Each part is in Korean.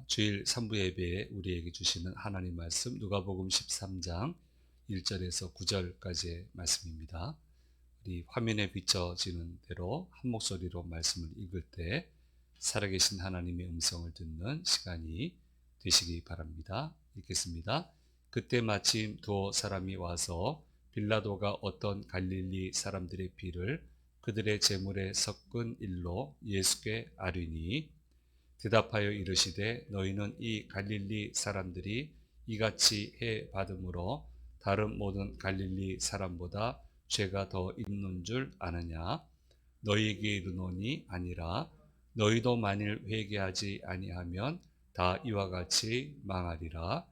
주일 3부 예배에 우리에게 주시는 하나님 말씀 누가복음 13장 1절에서 9절까지의 말씀입니다. 우리 화면에 비춰지는 대로 한 목소리로 말씀을 읽을 때 살아계신 하나님의 음성을 듣는 시간이 되시기 바랍니다. 읽겠습니다. 그때 마침 두 사람이 와서 빌라도가 어떤 갈릴리 사람들의 피를 그들의 제물에 섞은 일로 예수께 아뢰니 대답하여 이르시되 너희는 이 갈릴리 사람들이 이같이 해 받음으로 다른 모든 갈릴리 사람보다 죄가 더 있는 줄 아느냐? 너희에게 이르노니 아니라 너희도 만일 회개하지 아니하면 다 이와 같이 망하리라.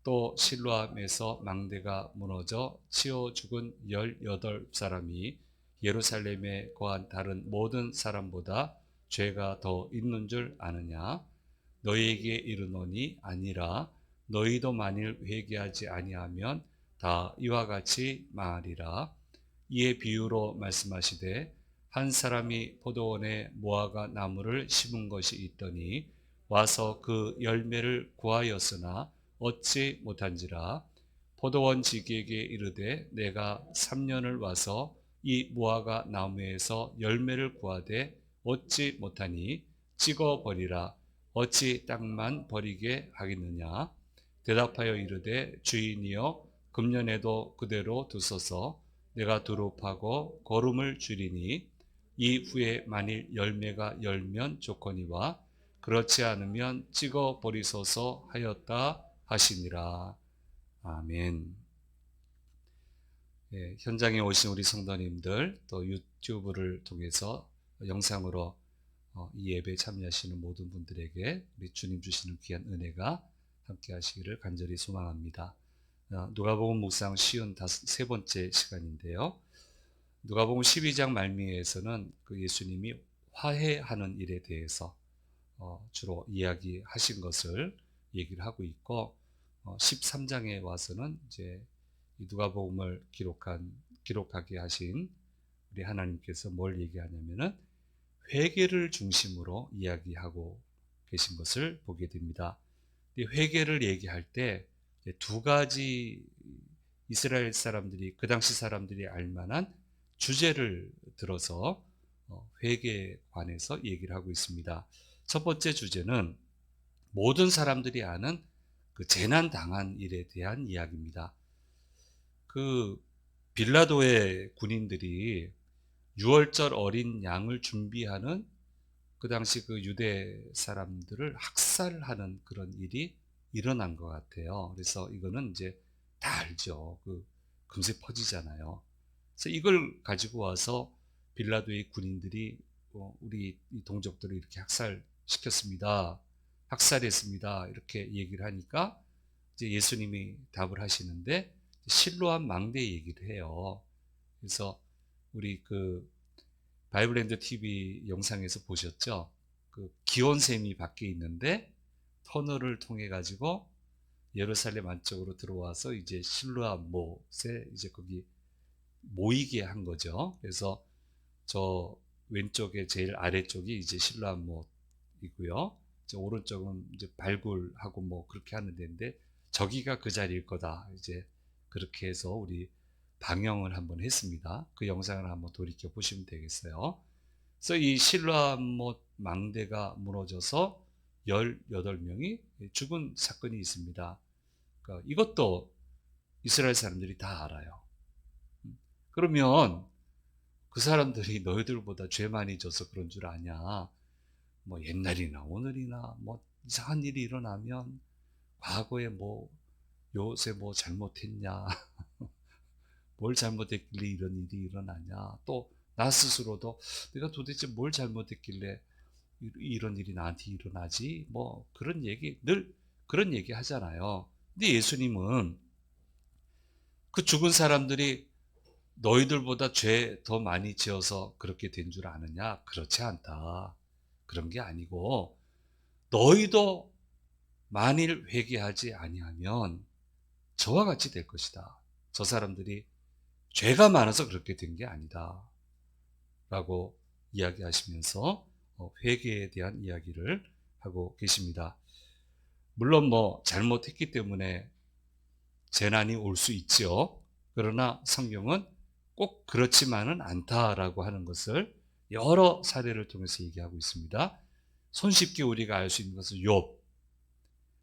또 실로암에서 망대가 무너져 치어 죽은 18사람이 예루살렘에 거한 다른 모든 사람보다 죄가 더 있는 줄 아느냐? 너희에게 이르노니 아니라 너희도 만일 회개하지 아니하면 다 이와 같이 망하리라. 이에 비유로 말씀하시되 한 사람이 포도원에 무화과 나무를 심은 것이 있더니 와서 그 열매를 구하였으나 얻지 못한지라. 포도원 지기에게 이르되 내가 3년을 와서 이 무화과 나무에서 열매를 구하되 얻지 못하니 찍어 버리라. 어찌 땅만 버리게 하겠느냐? 대답하여 이르되 주인이여 금년에도 그대로 두소서. 내가 두릅하고 거름을 줄이니 이후에 만일 열매가 열면 좋거니와 그렇지 않으면 찍어 버리소서 하였다 하시니라. 아멘. 현장에 오신 우리 성도님들 또 유튜브를 통해서 영상으로 이 예배에 참여하시는 모든 분들에게 우리 주님 주시는 귀한 은혜가 함께 하시기를 간절히 소망합니다. 누가복음 묵상 쉬운 세 번째 시간인데요. 누가복음 12장 말미에서는 그 예수님이 화해하는 일에 대해서 주로 이야기하신 것을 얘기를 하고 있고 13장에 와서는 이제 누가복음을 기록하게 하신 우리 하나님께서 뭘 얘기하냐면은 회개를 중심으로 이야기하고 계신 것을 보게 됩니다. 회개를 얘기할 때 두 가지 이스라엘 사람들이 그 당시 사람들이 알만한 주제를 들어서 회개에 관해서 얘기를 하고 있습니다. 첫 번째 주제는 모든 사람들이 아는 그 재난 당한 일에 대한 이야기입니다. 그 빌라도의 군인들이 유월절 어린 양을 준비하는 그 당시 그 유대 사람들을 학살하는 그런 일이 일어난 것 같아요. 그래서 이거는 이제 다 알죠. 금세 퍼지잖아요. 그래서 이걸 가지고 와서 빌라도의 군인들이 우리 동족들을 이렇게 학살시켰습니다. 학살했습니다. 이렇게 얘기를 하니까 이제 예수님이 답을 하시는데 실로암 망대 얘기를 해요. 그래서 우리 바이블랜드 TV 영상에서 보셨죠? 기온샘이 밖에 있는데 터널을 통해 가지고 예루살렘 안쪽으로 들어와서 이제 실로암 못에 이제 거기 모이게 한 거죠. 그래서 저 왼쪽에 제일 아래쪽이 이제 실로암 못이고요. 이제 오른쪽은 이제 발굴하고 뭐 그렇게 하는 데인데 저기가 그 자리일 거다. 이제 그렇게 해서 우리 방영을 한번 했습니다. 그 영상을 한번 돌이켜 보시면 되겠어요. 그래서 이 실로암 못 망대가 무너져서 18명이 죽은 사건이 있습니다. 그러니까 이것도 이스라엘 사람들이 다 알아요. 그러면 그 사람들이 너희들보다 죄 많이 져서 그런 줄 아냐? 뭐 옛날이나 오늘이나 뭐 이상한 일이 일어나면 과거에 뭐 요새 뭐 잘못했냐? 뭘 잘못했길래 이런 일이 일어나냐? 또 나 스스로도 내가 도대체 뭘 잘못했길래 이런 일이 나한테 일어나지? 뭐 늘 그런 얘기 하잖아요. 근데 예수님은 그 죽은 사람들이 너희들보다 죄 더 많이 지어서 그렇게 된 줄 아느냐? 그렇지 않다. 그런 게 아니고 너희도 만일 회개하지 아니하면 저와 같이 될 것이다. 저 사람들이 죄가 많아서 그렇게 된 게 아니다. 라고 이야기하시면서 회개에 대한 이야기를 하고 계십니다. 물론 뭐 잘못했기 때문에 재난이 올 수 있죠. 그러나 성경은 꼭 그렇지만은 않다라고 하는 것을 여러 사례를 통해서 얘기하고 있습니다. 손쉽게 우리가 알 수 있는 것은 욥,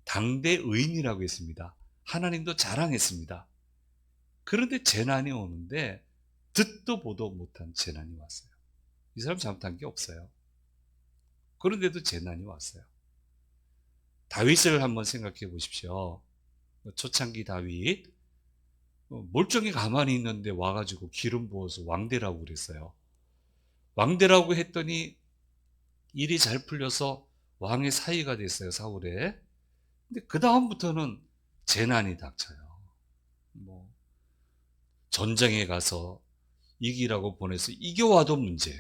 당대 의인이라고 했습니다. 하나님도 자랑했습니다. 그런데 재난이 오는데 듣도 보도 못한 재난이 왔어요. 이 사람 잘못한 게 없어요. 그런데도 재난이 왔어요. 다윗을 한번 생각해 보십시오. 초창기 다윗, 멀쩡히 가만히 있는데 와가지고 기름 부어서 왕되라고 그랬어요. 왕되라고 했더니 일이 잘 풀려서 왕의 사위가 됐어요, 사울에. 근데 그 다음부터는 재난이 닥쳐요. 뭐 전쟁에 가서 이기라고 보내서 이겨와도 문제,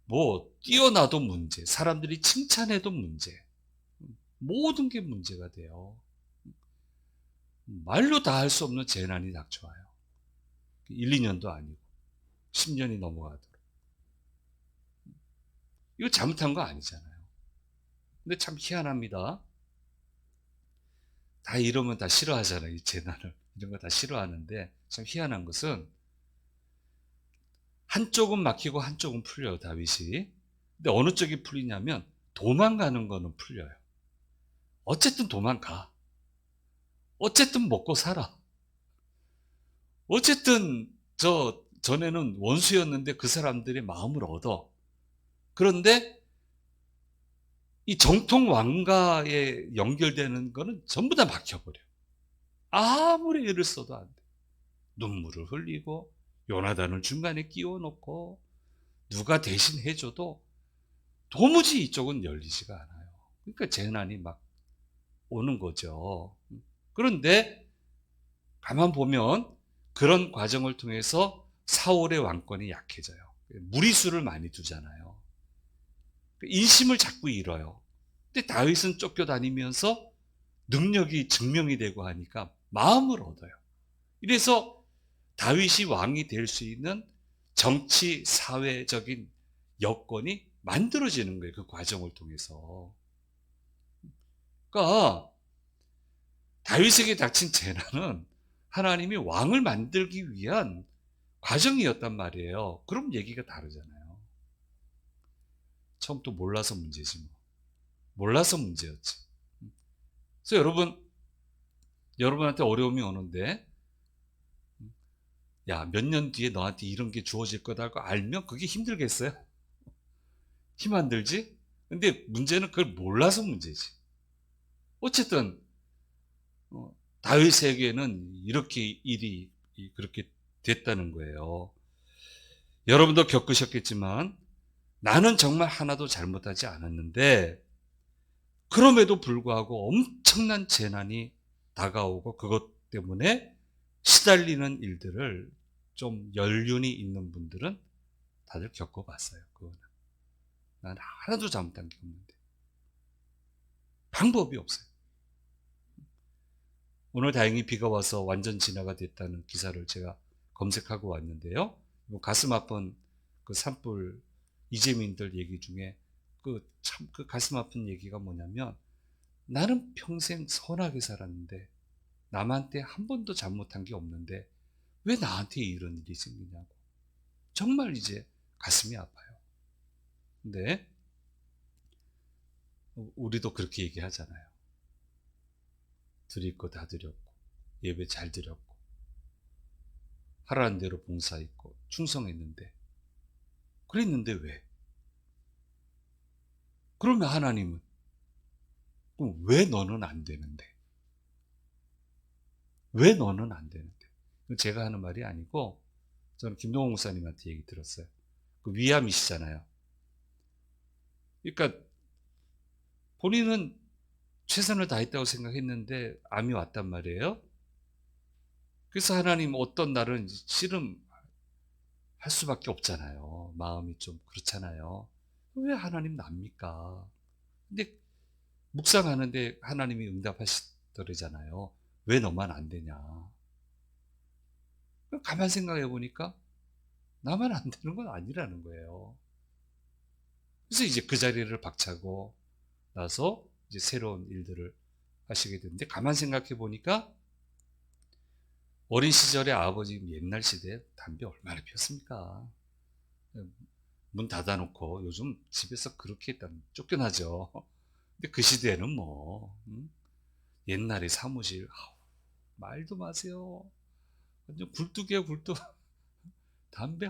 뭐 뛰어나도 문제, 사람들이 칭찬해도 문제, 모든 게 문제가 돼요. 말로 다 할 수 없는 재난이 닥쳐와요. 1, 2년도 아니고 10년이 넘어가도록. 이거 잘못한 거 아니잖아요. 근데 참 희한합니다. 다 이러면 다 싫어하잖아요. 이 재난을. 이런 거 다 싫어하는데 참 희한한 것은 한쪽은 막히고 한쪽은 풀려요, 다윗이. 근데 어느 쪽이 풀리냐면 도망가는 거는 풀려요. 어쨌든 도망가. 어쨌든 먹고 살아. 어쨌든 전에는 원수였는데 그 사람들의 마음을 얻어. 그런데 이 정통 왕가에 연결되는 거는 전부 다 막혀버려. 아무리 애를 써도 안 돼. 눈물을 흘리고 요나단을 중간에 끼워 놓고 누가 대신 해줘도 도무지 이쪽은 열리지가 않아요. 그러니까 재난이 막 오는 거죠. 그런데 가만 보면 그런 과정을 통해서 사울의 왕권이 약해져요. 무리수를 많이 두잖아요. 인심을 자꾸 잃어요. 근데 다윗은 쫓겨다니면서 능력이 증명이 되고 하니까 마음을 얻어요. 이래서 다윗이 왕이 될 수 있는 정치, 사회적인 여건이 만들어지는 거예요. 그 과정을 통해서. 그러니까 다윗에게 닥친 재난은 하나님이 왕을 만들기 위한 과정이었단 말이에요. 그럼 얘기가 다르잖아요. 처음부터 몰라서 문제지 뭐. 몰라서 문제였지. 그래서 여러분한테 어려움이 오는데, 야, 몇 년 뒤에 너한테 이런 게 주어질 거다고 알면 그게 힘들겠어요? 힘 안 들지? 근데 문제는 그걸 몰라서 문제지. 어쨌든 다윗에게는 이렇게 일이 그렇게 됐다는 거예요. 여러분도 겪으셨겠지만 나는 정말 하나도 잘못하지 않았는데 그럼에도 불구하고 엄청난 재난이 다가오고 그것 때문에 시달리는 일들을 좀 연륜이 있는 분들은 다들 겪어봤어요. 그거는. 난 하나도 잘못한 게 없는데 방법이 없어요. 오늘 다행히 비가 와서 완전 진화가 됐다는 기사를 제가 검색하고 왔는데요. 가슴 아픈 그 산불 이재민들 얘기 중에 그 가슴 아픈 얘기가 뭐냐면 나는 평생 선하게 살았는데 남한테 한 번도 잘못한 게 없는데 왜 나한테 이런 일이 생기냐고. 정말 이제 가슴이 아파요. 근데 우리도 그렇게 얘기하잖아요. 드릴 거 다 드렸고 예배 잘 드렸고 하라는 대로 봉사했고 충성했는데 그랬는데 왜? 그러면 하나님은 그럼 왜 너는 안 되는데? 왜 너는 안 되는데? 제가 하는 말이 아니고 저는 김동호 목사님한테 얘기 들었어요. 그 위암이시잖아요. 그러니까 본인은 최선을 다했다고 생각했는데 암이 왔단 말이에요. 그래서 하나님 어떤 날은 씨름할 수밖에 없잖아요. 마음이 좀 그렇잖아요. 왜 하나님 납니까? 근데 묵상하는데 하나님이 응답하시더래잖아요. 왜 너만 안 되냐? 가만 생각해 보니까 나만 안 되는 건 아니라는 거예요. 그래서 이제 그 자리를 박차고 나서 이제 새로운 일들을 하시게 되는데, 가만 생각해 보니까 어린 시절에 아버지 옛날 시대에 담배 얼마나 피웠습니까? 문 닫아놓고, 요즘 집에서 그렇게 했다면 쫓겨나죠. 근데 그 시대에는 뭐 옛날에 사무실, 말도 마세요. 완전 굴뚝이에요, 굴뚝. 담배,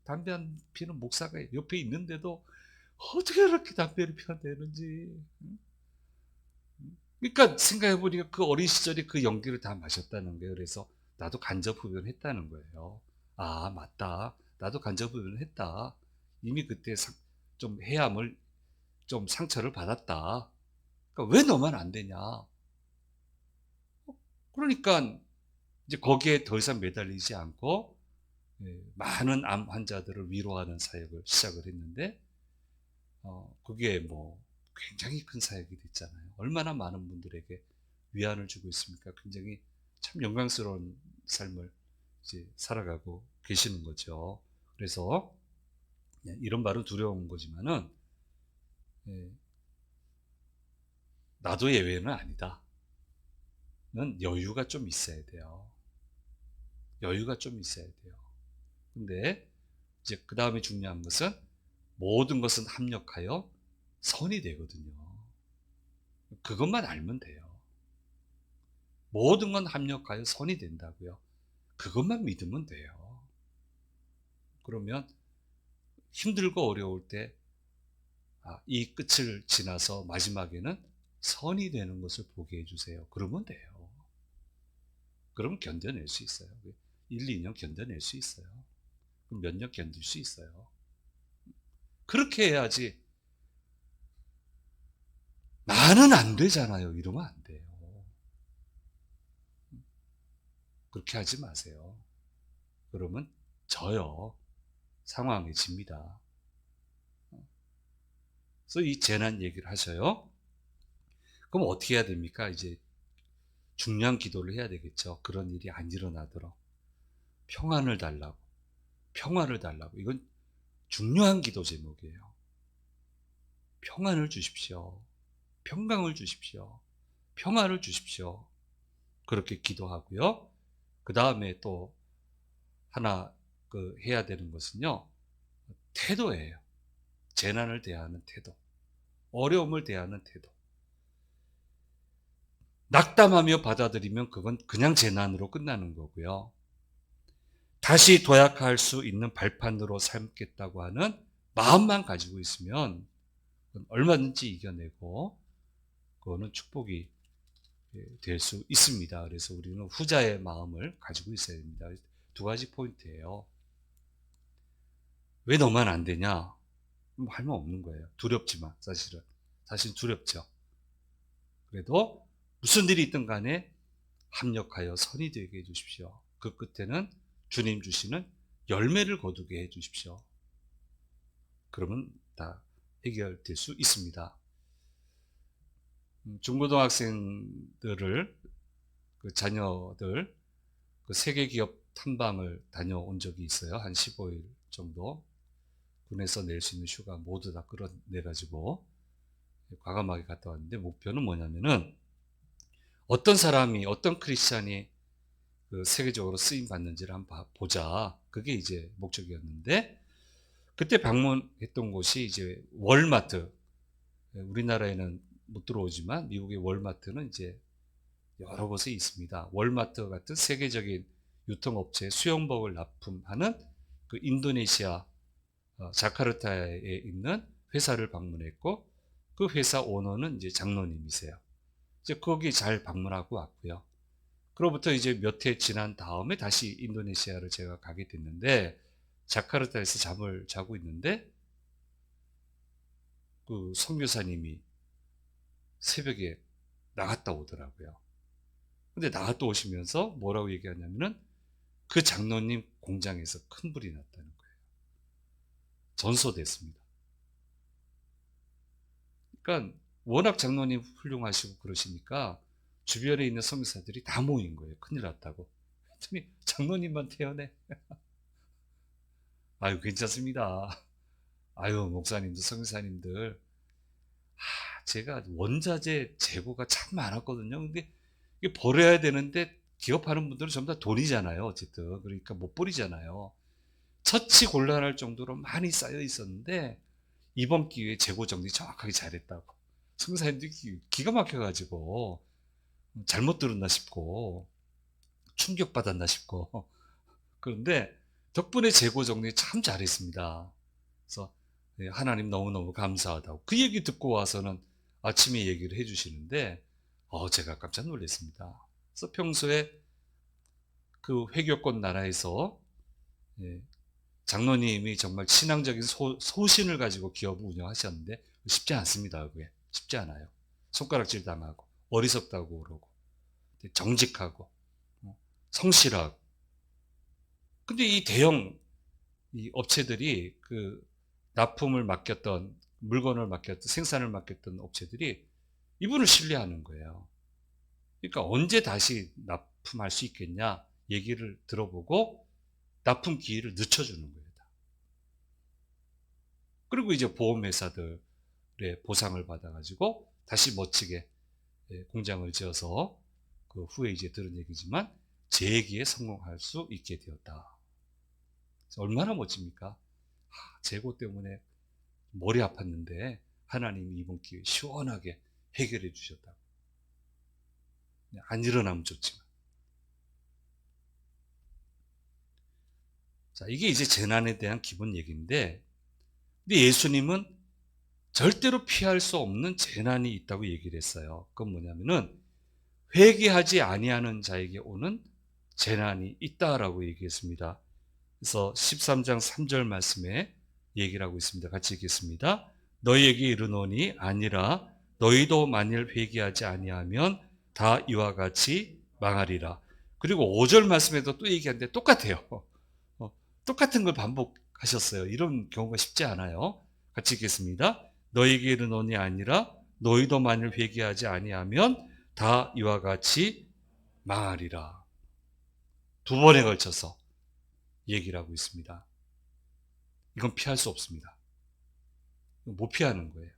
담배 한 피는 목사가 옆에 있는데도 어떻게 그렇게 담배를 피워내는지. 그러니까 생각해보니까 그 어린 시절에 그 연기를 다 마셨다는 거예요. 그래서 나도 간접 흡연했다는 거예요. 아, 맞다. 나도 간접 흡연했다. 이미 그때 좀 해함을, 좀 상처를 받았다. 그러니까 왜 너만 안 되냐. 그러니까 이제 거기에 더 이상 매달리지 않고 많은 암 환자들을 위로하는 사역을 시작을 했는데, 그게 뭐 굉장히 큰 사역이 됐잖아요. 얼마나 많은 분들에게 위안을 주고 있습니까? 굉장히 참 영광스러운 삶을 이제 살아가고 계시는 거죠. 그래서 이런 말은 두려운 거지만은, 예, 나도 예외는 아니다. 는 여유가 좀 있어야 돼요. 여유가 좀 있어야 돼요. 근데 이제 그 다음에 중요한 것은, 모든 것은 합력하여 선이 되거든요. 그것만 알면 돼요. 모든 건 합력하여 선이 된다고요. 그것만 믿으면 돼요. 그러면 힘들고 어려울 때, 이 끝을 지나서 마지막에는 선이 되는 것을 보게 해주세요. 그러면 돼요. 그러면 견뎌낼 수 있어요. 1, 2년 견뎌낼 수 있어요. 그럼 몇 년 견딜 수 있어요. 그렇게 해야지. 나는 안 되잖아요. 이러면 안 돼요. 그렇게 하지 마세요. 그러면 져요. 상황에 집니다. 그래서 이 재난 얘기를 하셔요. 그럼 어떻게 해야 됩니까? 이제 중요한 기도를 해야 되겠죠. 그런 일이 안 일어나도록. 평안을 달라고. 평화를 달라고. 이건 중요한 기도 제목이에요. 평안을 주십시오. 평강을 주십시오. 평화를 주십시오. 그렇게 기도하고요. 그 다음에 또 하나 해야 되는 것은요, 태도예요. 재난을 대하는 태도. 어려움을 대하는 태도. 낙담하며 받아들이면 그건 그냥 재난으로 끝나는 거고요. 다시 도약할 수 있는 발판으로 삼겠다고 하는 마음만 가지고 있으면 얼마든지 이겨내고, 그거는 축복이 될 수 있습니다. 그래서 우리는 후자의 마음을 가지고 있어야 됩니다. 두 가지 포인트예요. 왜 너만 안 되냐? 할 말 없는 거예요. 두렵지만, 사실은. 사실 두렵죠. 그래도 무슨 일이 있든 간에 합력하여 선이 되게 해주십시오. 그 끝에는 주님 주시는 열매를 거두게 해주십시오. 그러면 다 해결될 수 있습니다. 중고등학생들을, 자녀들, 세계 기업 탐방을 다녀온 적이 있어요. 한 15일 정도. 군에서 낼 수 있는 휴가 모두 다 끌어내가지고 과감하게 갔다 왔는데, 목표는 뭐냐면은, 어떤 사람이, 어떤 크리스찬이 세계적으로 쓰임 받는지를 한번 보자. 그게 이제 목적이었는데, 그때 방문했던 곳이 이제 월마트. 우리나라에는 못 들어오지만 미국의 월마트는 이제 여러 곳에 있습니다. 월마트 같은 세계적인 유통업체 수영복을 납품하는 그 인도네시아 자카르타에 있는 회사를 방문했고, 그 회사 오너는 이제 장로님이세요. 이제 거기 잘 방문하고 왔고요. 그로부터 이제 몇 해 지난 다음에 다시 인도네시아를 제가 가게 됐는데, 자카르타에서 잠을 자고 있는데 그 선교사님이 새벽에 나갔다 오더라고요. 근데 나갔다 오시면서 뭐라고 얘기하냐면은, 그 장로님 공장에서 큰 불이 났다는 거예요. 전소됐습니다. 그러니까 워낙 장로님 훌륭하시고 그러시니까 주변에 있는 선교사들이 다 모인 거예요. 큰일 났다고. 그랬더니 장로님만 태어내. 아유, 괜찮습니다. 아유, 목사님들, 선교사님들, 제가 원자재 재고가 참 많았거든요. 근데 이게 버려야 되는데 기업하는 분들은 전부 다 돈이잖아요. 어쨌든. 그러니까 못 버리잖아요. 처치 곤란할 정도로 많이 쌓여 있었는데 이번 기회에 재고 정리 정확하게 잘했다고. 승사님들이 기가 막혀가지고 잘못 들었나 싶고 충격받았나 싶고 그런데 덕분에 재고 정리 참 잘했습니다. 그래서 하나님 너무너무 감사하다고 그 얘기 듣고 와서는 아침에 얘기를 해주시는데 제가 깜짝 놀랐습니다. 그래서 평소에 그 회교권 나라에서 장로님이 정말 신앙적인 소신을 가지고 기업을 운영하셨는데 쉽지 않습니다. 그게 쉽지 않아요. 손가락질 당하고 어리석다고 그러고 정직하고 성실하고. 근데 이 대형 이 업체들이 그 납품을 맡겼던 물건을 맡겼던 생산을 맡겼던 업체들이 이분을 신뢰하는 거예요. 그러니까 언제 다시 납품할 수 있겠냐 얘기를 들어보고 납품 기일을 늦춰주는 거예요. 그리고 이제 보험회사들의 보상을 받아가지고 다시 멋지게 공장을 지어서 그 후에 이제 들은 얘기지만 재기에 성공할 수 있게 되었다. 얼마나 멋집니까? 재고 때문에 머리 아팠는데 하나님이 이번 기회에 시원하게 해결해 주셨다고. 안 일어나면 좋지만. 자, 이게 이제 재난에 대한 기본 얘기인데, 근데 예수님은 절대로 피할 수 없는 재난이 있다고 얘기를 했어요. 그건 뭐냐면은 회개하지 아니하는 자에게 오는 재난이 있다라고 얘기했습니다. 그래서 13장 3절 말씀에 얘기를 하고 있습니다. 같이 읽겠습니다. 너희에게 이르노니 아니라 너희도 만일 회개하지 아니하면 다 이와 같이 망하리라. 그리고 5절 말씀에도 또 얘기하는데 똑같아요. 똑같은 걸 반복하셨어요. 이런 경우가 쉽지 않아요. 같이 읽겠습니다. 너희에게 이르노니 아니라 너희도 만일 회개하지 아니하면 다 이와 같이 망하리라. 두 번에 걸쳐서 얘기를 하고 있습니다. 이건 피할 수 없습니다. 못 피하는 거예요.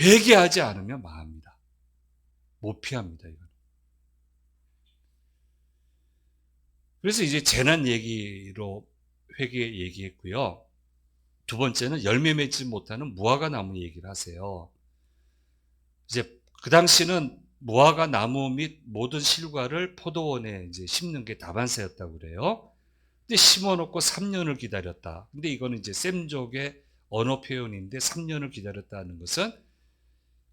회개하지 않으면 망합니다. 못 피합니다. 이건. 그래서 이제 재난 얘기로 회개 얘기했고요. 두 번째는 열매 맺지 못하는 무화과 나무 얘기를 하세요. 이제 그 당시는 무화과 나무 및 모든 실과를 포도원에 이제 심는 게 다반사였다고 그래요. 근데 심어놓고 3년을 기다렸다. 근데 이거는 이제 셈족의 언어 표현인데 3년을 기다렸다는 것은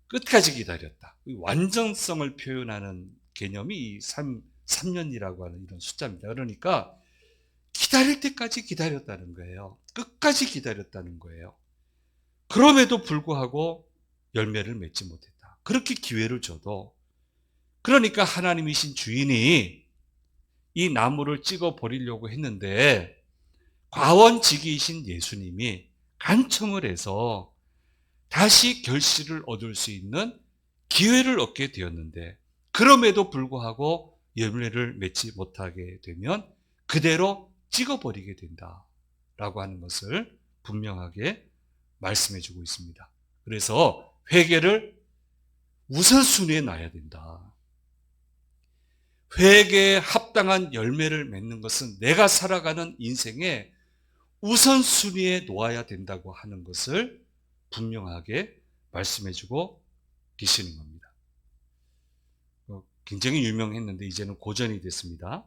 끝까지 기다렸다. 완전성을 표현하는 개념이 이 3년이라고 하는 이런 숫자입니다. 그러니까 기다릴 때까지 기다렸다는 거예요. 끝까지 기다렸다는 거예요. 그럼에도 불구하고 열매를 맺지 못했다. 그렇게 기회를 줘도 그러니까 하나님이신 주인이 이 나무를 찍어 버리려고 했는데 과원지기이신 예수님이 간청을 해서 다시 결실을 얻을 수 있는 기회를 얻게 되었는데 그럼에도 불구하고 열매를 맺지 못하게 되면 그대로 찍어버리게 된다라고 하는 것을 분명하게 말씀해 주고 있습니다. 그래서 회개를 우선순위에 놔야 된다. 회개에 합당한 열매를 맺는 것은 내가 살아가는 인생의 우선순위에 놓아야 된다고 하는 것을 분명하게 말씀해 주고 계시는 겁니다. 굉장히 유명했는데 이제는 고전이 됐습니다.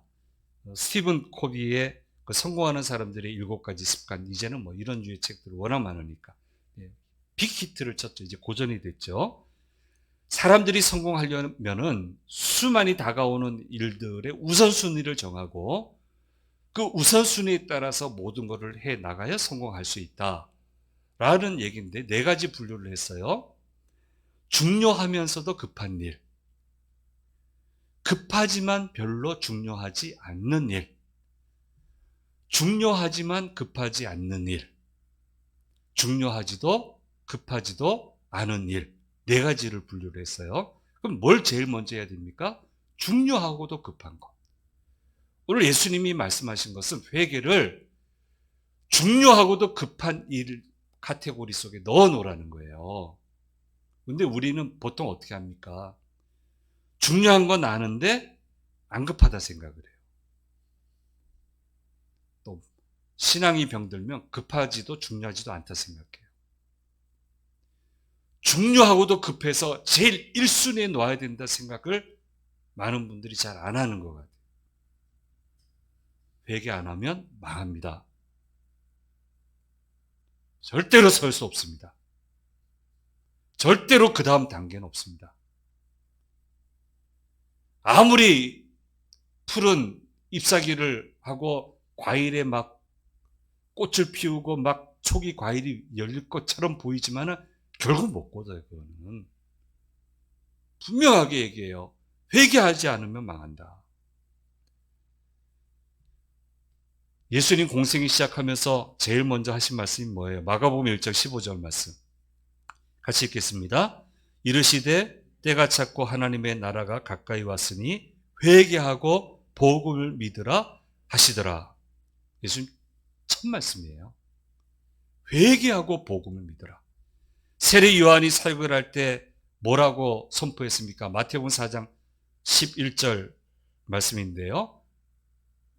스티븐 코비의 성공하는 사람들의 7가지 습관, 이제는 뭐 이런 류의 책들이 워낙 많으니까 빅히트를 쳤죠. 이제 고전이 됐죠. 사람들이 성공하려면은 수많이 다가오는 일들의 우선순위를 정하고 그 우선순위에 따라서 모든 것을 해 나가야 성공할 수 있다라는 얘기인데 4가지 분류를 했어요. 중요하면서도 급한 일, 급하지만 별로 중요하지 않는 일, 중요하지만 급하지 않는 일, 중요하지도 급하지도 않은 일, 4가지를 분류를 했어요. 그럼 뭘 제일 먼저 해야 됩니까? 중요하고도 급한 것. 오늘 예수님이 말씀하신 것은 회개를 중요하고도 급한 일 카테고리 속에 넣어 놓으라는 거예요. 근데 우리는 보통 어떻게 합니까? 중요한 건 아는데 안 급하다 생각을 해요. 또 신앙이 병들면 급하지도 중요하지도 않다 생각해요. 중요하고도 급해서 제일 1순위에 놓아야 된다 생각을 많은 분들이 잘 안 하는 것 같아요. 회개 안 하면 망합니다. 절대로 설 수 없습니다. 절대로 그 다음 단계는 없습니다. 아무리 푸른 잎사귀를 하고 과일에 막 꽃을 피우고 막 초기 과일이 열릴 것처럼 보이지만은 결국 못 꽂아요, 그거는. 분명하게 얘기해요. 회개하지 않으면 망한다. 예수님 공생이 시작하면서 제일 먼저 하신 말씀이 뭐예요? 마가복음 1장 15절 말씀. 같이 읽겠습니다. 이르시되 때가 찼고 하나님의 나라가 가까이 왔으니 회개하고 복음을 믿으라 하시더라. 예수님 첫 말씀이에요. 회개하고 복음을 믿으라. 세례 요한이 사역을 할 때 뭐라고 선포했습니까? 마태복음 4장 11절 말씀인데요.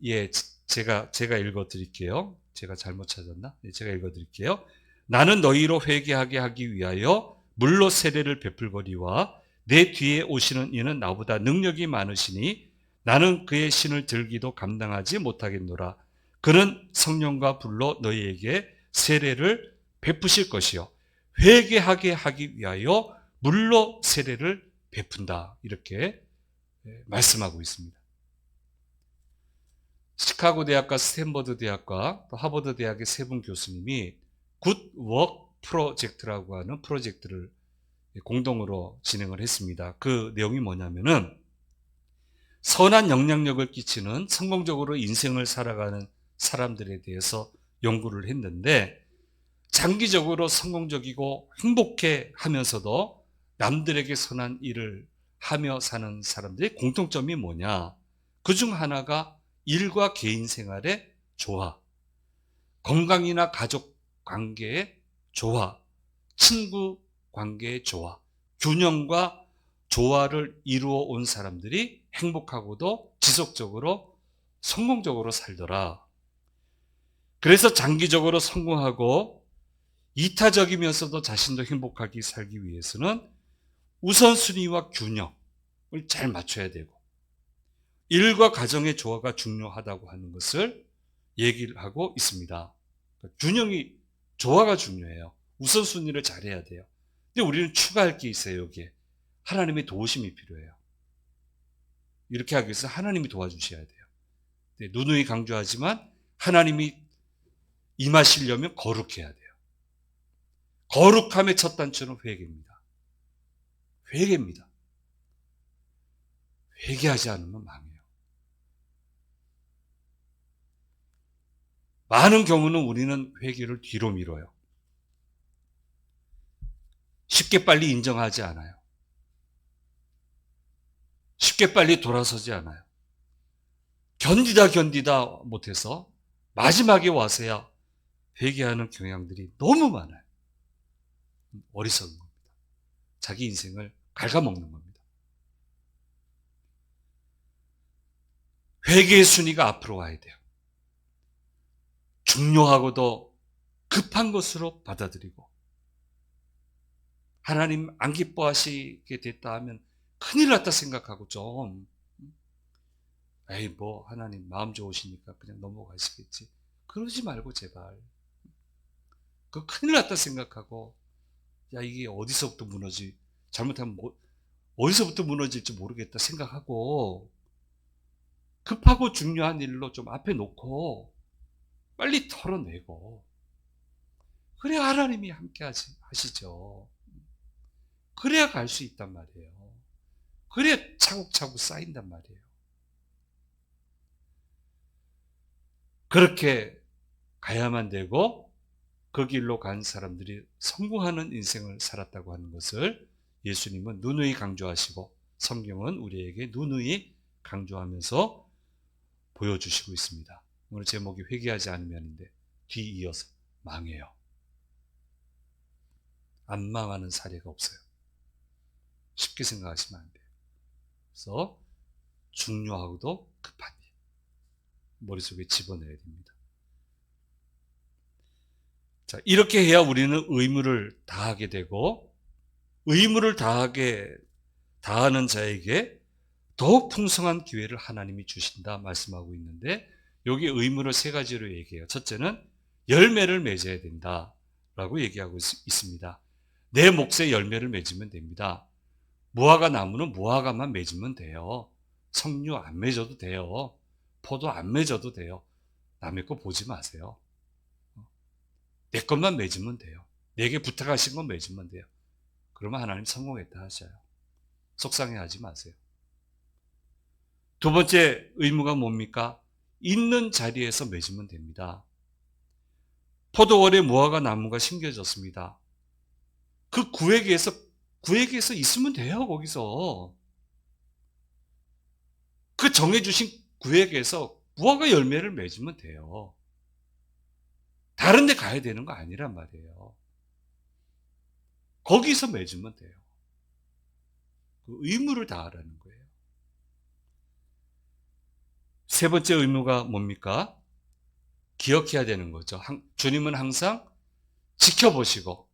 예, 제가 읽어 드릴게요. 제가 잘못 찾았나? 네, 제가 읽어 드릴게요. 나는 너희로 회개하게 하기 위하여 물로 세례를 베풀거니와 내 뒤에 오시는 이는 나보다 능력이 많으시니 나는 그의 신을 들기도 감당하지 못하겠노라. 그는 성령과 불로 너희에게 세례를 베푸실 것이요 회개하게 하기 위하여 물로 세례를 베푼다. 이렇게 말씀하고 있습니다. 시카고 대학과 스탠퍼드 대학과 또 하버드 대학의 세 분 교수님이 굿 워크 프로젝트라고 하는 프로젝트를 공동으로 진행을 했습니다. 그 내용이 뭐냐면은 선한 영향력을 끼치는 성공적으로 인생을 살아가는 사람들에 대해서 연구를 했는데 장기적으로 성공적이고 행복해 하면서도 남들에게 선한 일을 하며 사는 사람들의 공통점이 뭐냐? 그중 하나가 일과 개인 생활의 조화, 건강이나 가족 관계의 조화, 친구 관계의 조화, 균형과 조화를 이루어 온 사람들이 행복하고도 지속적으로 성공적으로 살더라. 그래서 장기적으로 성공하고 이타적이면서도 자신도 행복하게 살기 위해서는 우선순위와 균형을 잘 맞춰야 되고 일과 가정의 조화가 중요하다고 하는 것을 얘기를 하고 있습니다. 균형이, 조화가 중요해요. 우선순위를 잘해야 돼요. 근데 우리는 추가할 게 있어요, 여기에. 하나님의 도우심이 필요해요. 이렇게 하기 위해서 하나님이 도와주셔야 돼요. 누누이 강조하지만 하나님이 임하시려면 거룩해야 돼요. 거룩함의 첫 단추는 회개입니다. 회개입니다. 회개하지 않으면 망해요. 많은 경우는 우리는 회개를 뒤로 미뤄요. 쉽게 빨리 인정하지 않아요. 쉽게 빨리 돌아서지 않아요. 견디다 못해서 마지막에 와서야 회개하는 경향들이 너무 많아요. 어리석은 겁니다. 자기 인생을 갉아먹는 겁니다. 회개의 순위가 앞으로 와야 돼요. 중요하고도 급한 것으로 받아들이고 하나님 안 기뻐하시게 됐다 하면 큰일 났다 생각하고 좀 에이 뭐 하나님 마음 좋으시니까 그냥 넘어가시겠지. 그러지 말고 제발 그 큰일 났다 생각하고 야 이게 어디서부터 무너지 잘못하면 뭐 어디서부터 무너질지 모르겠다 생각하고 급하고 중요한 일로 좀 앞에 놓고 빨리 털어내고 그래야 하나님이 함께 하시죠. 그래야 갈 수 있단 말이에요. 그래야 차곡차곡 쌓인단 말이에요. 그렇게 가야만 되고 그 길로 간 사람들이 성공하는 인생을 살았다고 하는 것을 예수님은 누누이 강조하시고 성경은 우리에게 누누이 강조하면서 보여주시고 있습니다. 오늘 제목이 회개하지 않으면인데 뒤이어서 망해요. 안 망하는 사례가 없어요. 쉽게 생각하시면 안 돼요. 그래서 중요하고도 급한 일. 머릿속에 집어넣어야 됩니다. 자, 이렇게 해야 우리는 의무를 다하게 되고, 의무를 다하는 자에게 더욱 풍성한 기회를 하나님이 주신다 말씀하고 있는데, 여기 의무를 세 가지로 얘기해요. 첫째는 열매를 맺어야 된다라고 얘기하고 있습니다. 내 몫에 열매를 맺으면 됩니다. 무화과 나무는 무화과만 맺으면 돼요. 석류 안 맺어도 돼요. 포도 안 맺어도 돼요. 남의 거 보지 마세요. 내 것만 맺으면 돼요. 내게 부탁하신 건 맺으면 돼요. 그러면 하나님 성공했다 하셔요. 속상해하지 마세요. 두 번째 의무가 뭡니까? 있는 자리에서 맺으면 됩니다. 포도원에 무화과 나무가 심겨졌습니다. 그 구획에서 있으면 돼요. 거기서 그 정해주신 구획에서 무화과 열매를 맺으면 돼요. 다른 데 가야 되는 거 아니란 말이에요. 거기서 맺으면 돼요. 그 의무를 다하라는 거예요. 세 번째 의무가 뭡니까? 기억해야 되는 거죠. 주님은 항상 지켜보시고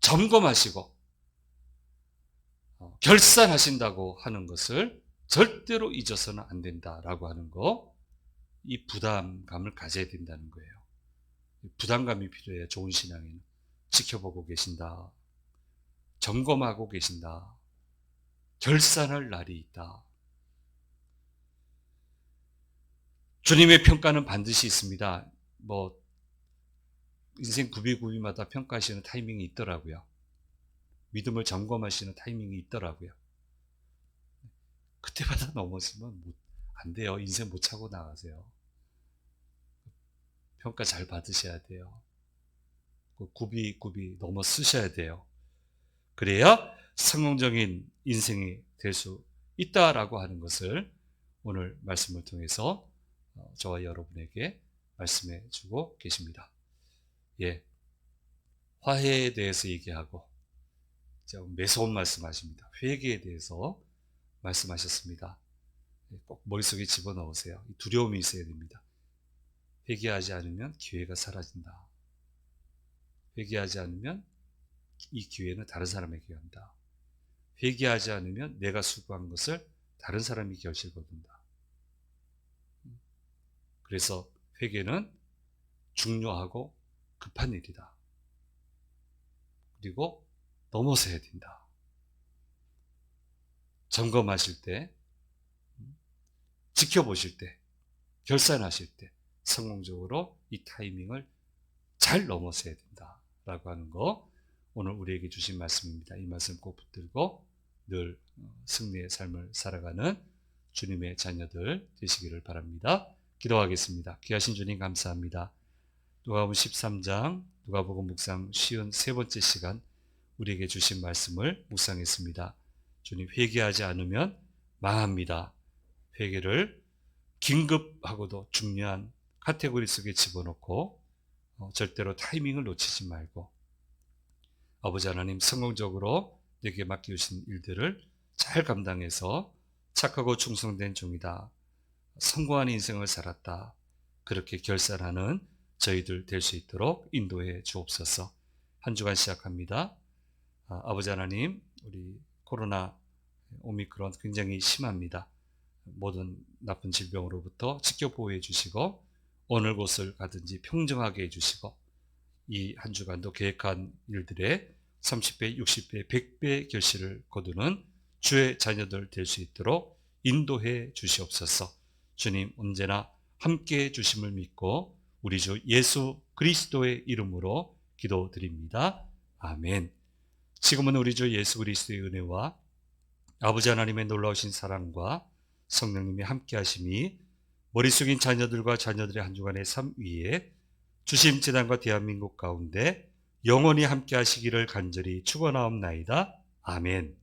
점검하시고 결산하신다고 하는 것을 절대로 잊어서는 안 된다라고 하는 거, 이 부담감을 가져야 된다는 거예요. 부담감이 필요해요. 좋은 신앙에는. 지켜보고 계신다. 점검하고 계신다. 결산할 날이 있다. 주님의 평가는 반드시 있습니다. 인생 구비구비마다 평가하시는 타이밍이 있더라고요. 믿음을 점검하시는 타이밍이 있더라고요. 그때마다 넘어지면 안 돼요. 인생 못 차고 나가세요. 평가 잘 받으셔야 돼요. 구비 넘어 쓰셔야 돼요. 그래야 성공적인 인생이 될 수 있다라고 하는 것을 오늘 말씀을 통해서 저와 여러분에게 말씀해 주고 계십니다. 예, 화해에 대해서 얘기하고 매서운 말씀하십니다. 회개에 대해서 말씀하셨습니다. 꼭 머릿속에 집어넣으세요. 두려움이 있어야 됩니다. 회개하지 않으면 기회가 사라진다. 회개하지 않으면 이 기회는 다른 사람에게 간다. 회개하지 않으면 내가 수고한 것을 다른 사람이 결실거둔다. 그래서 회개는 중요하고 급한 일이다. 그리고 넘어서야 된다. 점검하실 때, 지켜보실 때, 결산하실 때 성공적으로 이 타이밍을 잘 넘어서야 된다라고 하는 거, 오늘 우리에게 주신 말씀입니다. 이 말씀 꼭 붙들고 늘 승리의 삶을 살아가는 주님의 자녀들 되시기를 바랍니다. 기도하겠습니다. 귀하신 주님 감사합니다. 누가복음 13장 누가복음 묵상 쉬운 세 번째 시간 우리에게 주신 말씀을 묵상했습니다. 주님, 회개하지 않으면 망합니다. 회개를 긴급하고도 중요한 카테고리 속에 집어넣고 절대로 타이밍을 놓치지 말고 아버지 하나님, 성공적으로 내게 맡겨주신 일들을 잘 감당해서 착하고 충성된 종이다, 성공한 인생을 살았다, 그렇게 결산하는 저희들 될 수 있도록 인도해 주옵소서. 한 주간 시작합니다. 아버지 하나님, 우리 코로나 오미크론 굉장히 심합니다. 모든 나쁜 질병으로부터 지켜보호해 주시고 어느 곳을 가든지 평정하게 해주시고 이 한 주간도 계획한 일들의 30배, 60배, 100배 결실을 거두는 주의 자녀들 될 수 있도록 인도해 주시옵소서. 주님, 언제나 함께해 주심을 믿고 우리 주 예수 그리스도의 이름으로 기도드립니다. 아멘. 지금은 우리 주 예수 그리스도의 은혜와 아버지 하나님의 놀라우신 사랑과 성령님의 함께하심이 머리 숙인 자녀들과 자녀들의 한 주간의 삶 위에 주심 재단과 대한민국 가운데 영원히 함께하시기를 간절히 축원하옵나이다. 아멘.